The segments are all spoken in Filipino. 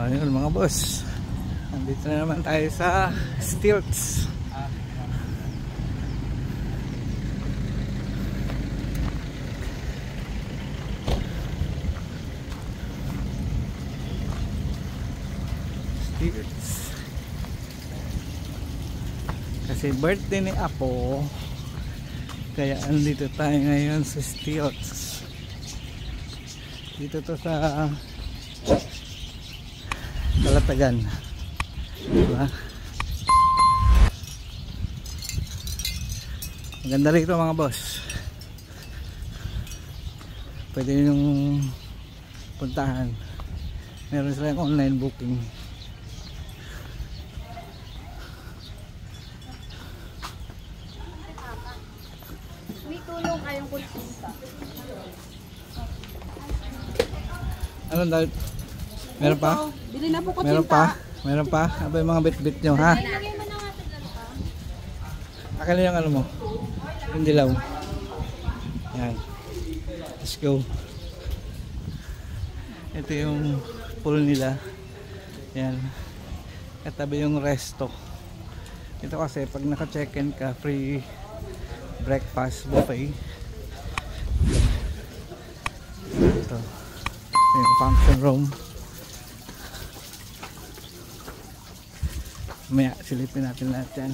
Ayun mga boss, nandito na naman tayo sa Stilts. Kasi birthday ni Apo, kaya andito tayo ngayon sa Stilts. Dito to sa Kalatagan, diba? Maganda rito mga boss, pwede yung puntahan, meron silang online booking. May tulong kayong kulsinta. Ano dahil? Meron pa? Bili na po ko meron pa? Meron pa? Ano yung mga bit-bit nyo ha? Akin yung ano mo? Yung dilaw. Yan. Let's go. Ito yung pool nila. Yan. Katabi yung resto. Ito kasi pag naka-check-in ka, free breakfast buffet. Ito yung function room. Maya silipin natin lahat yan.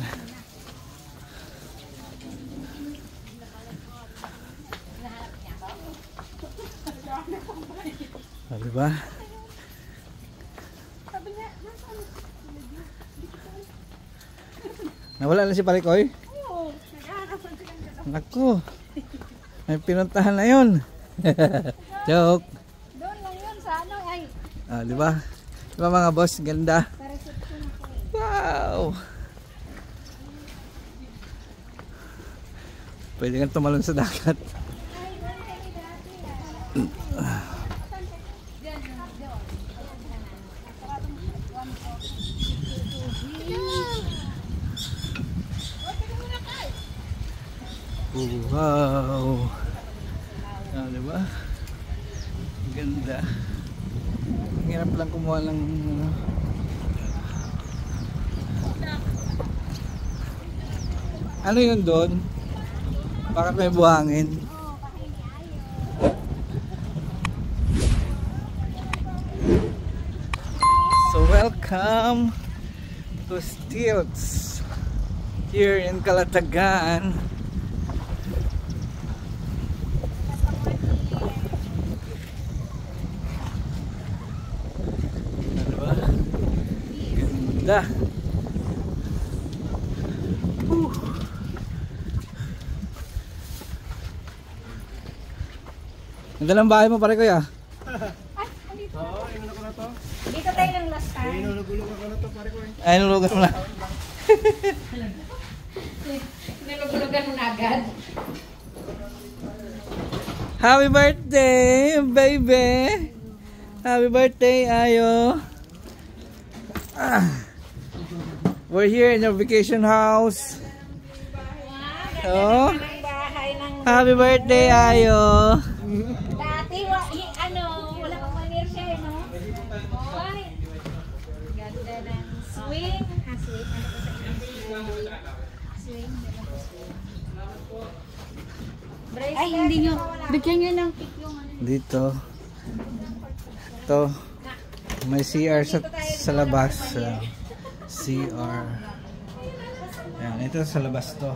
Diba? Nawala na si Parikoy? Naku, may pinuntahan na yun. Joke. Doon lang yun sa ano ay. Diba? Diba mga boss, ganda. Wow. Pwede kang tumalon sa dagat. Wow. Diba? Ganda. Ang hirap lang kumuha ng ano yun doon? Bakit may buhangin? So welcome to Stilts here in Kalatagan. Diba? Ganda. Ganda ng bahay mo pare kuya. Ay, andito. Oo, inulog ko na to. Dito tayo ng last time. Inulog ko na to pare ko eh. Ay, nulugan mo na. Nilugulugan mo na agad. Happy birthday, baby! Happy birthday, Ayo! We're here in your vacation house. Oh, happy birthday, Ayo! Dati, wala pang manir siya eh, no? Why? Ganda ng swing. Swing. Swing. Ay, hindi nyo. Bigyan nyo ng pick yung ano. Dito. Ito. May CR sa labas. CR. Ayan, ito sa labas to.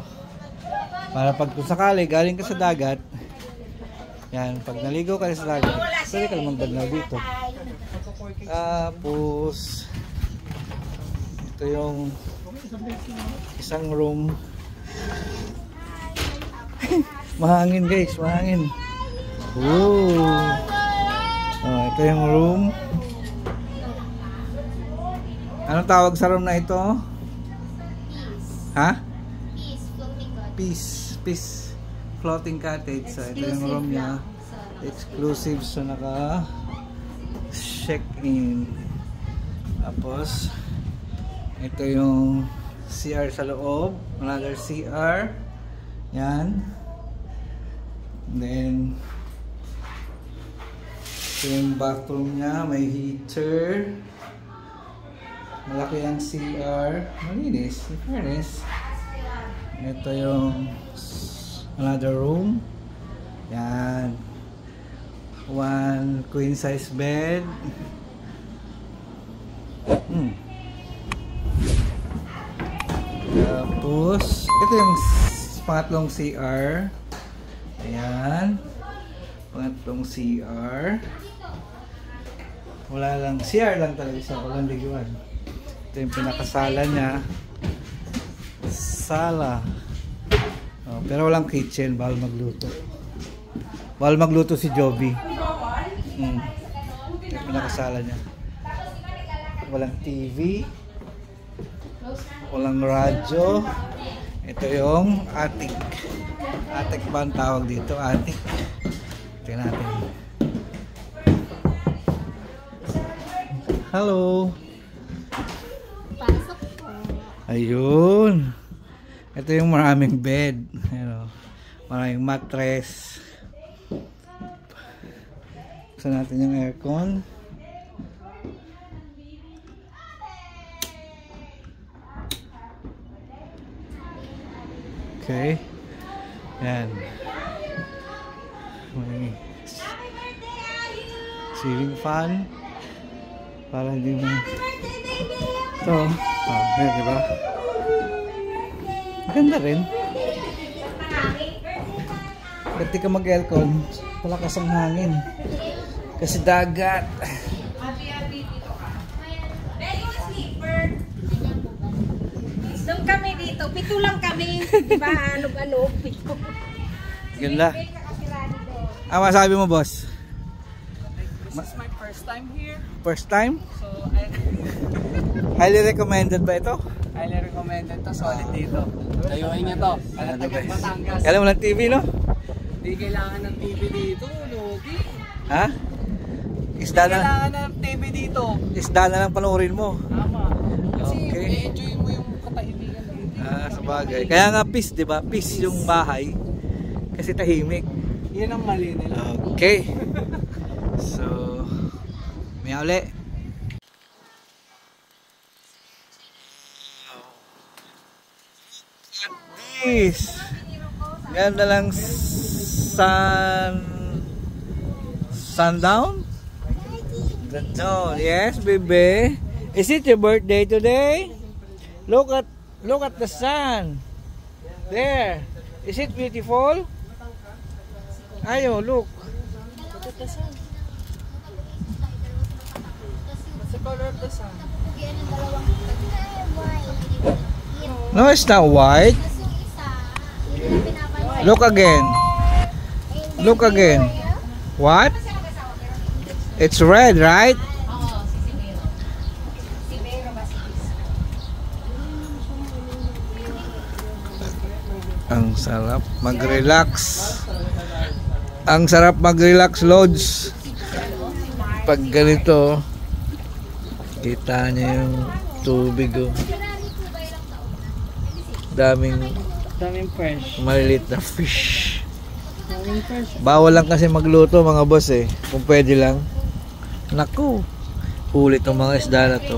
Para pag kung sakali galing ka sa dagat, yan, pag naligo ka sa dagat, pwede ka naman dagnaw dito. Tapos, ito yung isang room. Mahangin guys, mahangin. Ooh. Oh, ito yung room. Anong tawag sa room na ito? Ha? Peace floating cottage. So, ito yung room niya. Exclusive. So, naka check-in. Tapos, ito yung CR sa loob. Another CR. Yan. And then, ito yung bathroom niya. May heater. Malaki ang CR. Malinis, in fairness. Ito yung another room. Yan. One queen size bed. Tapos, ito yung pangatlong CR. Ayan. Pangatlong CR. Wala lang. CR lang talaga siya. Walang liguan. Ito yung pinakasala niya. Sala. Oh, pero walang kitchen. Bawal magluto. Bawal magluto si Joby. Ito yung pinakasala niya. Walang TV. Walang radyo. Ito yung attic. Attic ba ang tawag dito? Attic. Tingnan natin. Hello. Pasok po. Ayun. Ito yung maraming bed. Ano, maraming mattress. Buksan natin yung aircon. Okay. Yan. May ceiling fan. Para hindi mo... Ito. Oh, yan, diba? Maganda rin. Ba't di ka mag-aircon? Palakas ang hangin. Kasi dagat. Doon kami dito. Pito lang kami. Diba? Ano-ano? Pito. Ganda. Masabi mo, boss? This is my first time here. First time? So, Highly recommended ba ito? highly recommended to. Solid dito. Dayuhin niya to. Tagang Batangas. Kailan mo lang TV, no? Hindi kailangan ng TV dito, Logi. Ha? Isda na, Kailangan ng TV dito. isda na lang panoorin mo. Tama. Kasi Okay. i-enjoy mo yung katahimikan dito. Sabagay. Kaya nga peace, di ba? Peace yung bahay. Kasi tahimik. Yan ang mali nila. Okay. So, may uli. This. Ganda lang sundown. No, yes, baby. Is it your birthday today? Look at the sun. There. Is it beautiful? Ayo, look. What's the color of the sun? No, it's not white. Look again. Look again. What? It's red, right? Ang sarap mag-relax. Ang sarap mag-relax, Lods. Pag ganito, kita niyo yung tubig, oh. Daming fresh. maliliit na fish. Daming fresh. Bawal lang kasi magluto, mga boss, eh. Kung pwede lang. Naku, ulit ng mga isda na to.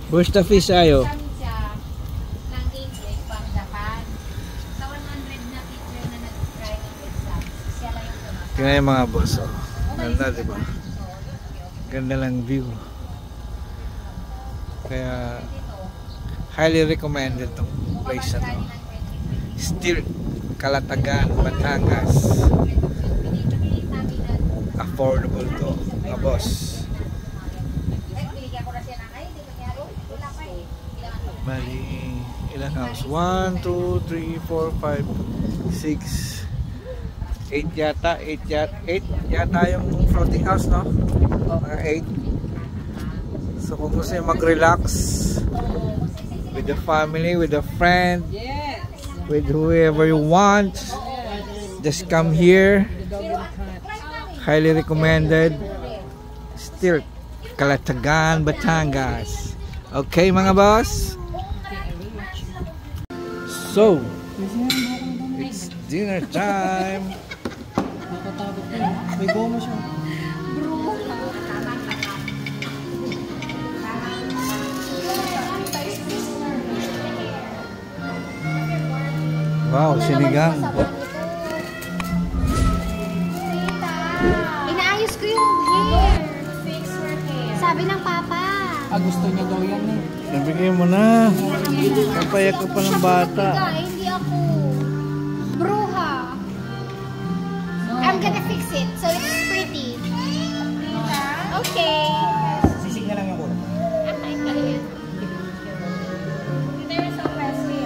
Where's the fish, ayo? Tingnan yung mga boss, oh. Ganda, diba? Ganda lang view. Kaya highly recommended tong place na to. Still Calatagan, Batangas. Affordable to, mga boss. Bali, ilang house? 1, 2, 3, 4, 5, 6 8 yata, 8 yata yung floating house, no? 8. So kung gusto nyo mag-relax with the family, with a friend, with whoever you want, just come here. Highly recommended. Still Calatagan, Batangas. Okay, mga boss? So, it's dinner time. Nakatakot na. May goma siya. Wow, sinigang. Inaayos ko yung hair. Fix her hair. Sabi ng papa. Gusto niya daw yan eh. Nabigay mo na. Papayak ka pa ng bata. Hindi ako. Bruha. I'm gonna fix it so it's pretty. Okay. Sisig na lang yung ulo. Okay, kaya. They're so messy,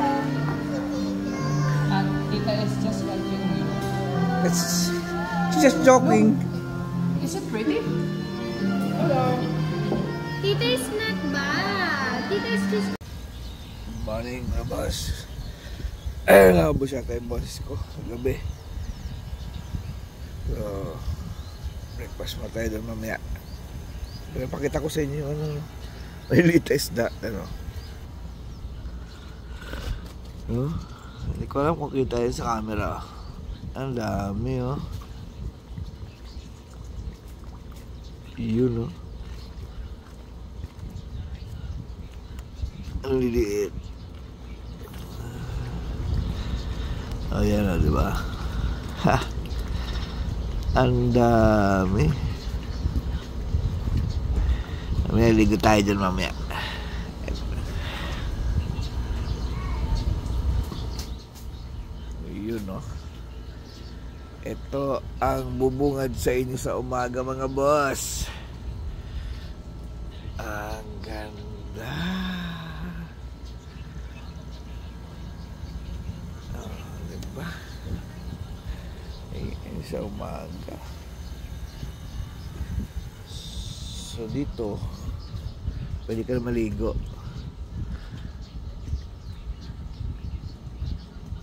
At tita is just like you. It's just joking. Is it pretty? Tita is not bad. Tita is just... Morning mga boss. Nakabos siya kay boss ko sa gabi. So, breakfast mo tayo doon mamaya. Pero pakita ko sa inyo ano, maliliit na isda. Ano? Hindi ko alam kung kita yun sa camera. Ang dami oh. Yun oh. Ang liliit. Oh, yan o, diba? Ha! Ang dami. Mamaya, ligo tayo dyan mamaya. Yun o. Ito ang bubungad sa inyo sa umaga mga boss. Ang ganda. Diba? Ayan sa umaga. So dito pwede ka maligo.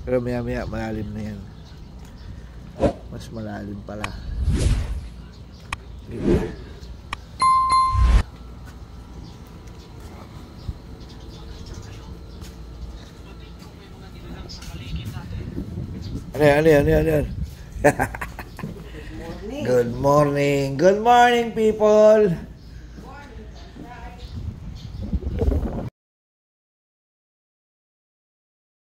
Pero maya maya malalim na yan. Mas malalim pala. Diba? Ano? Good morning. Good morning, people.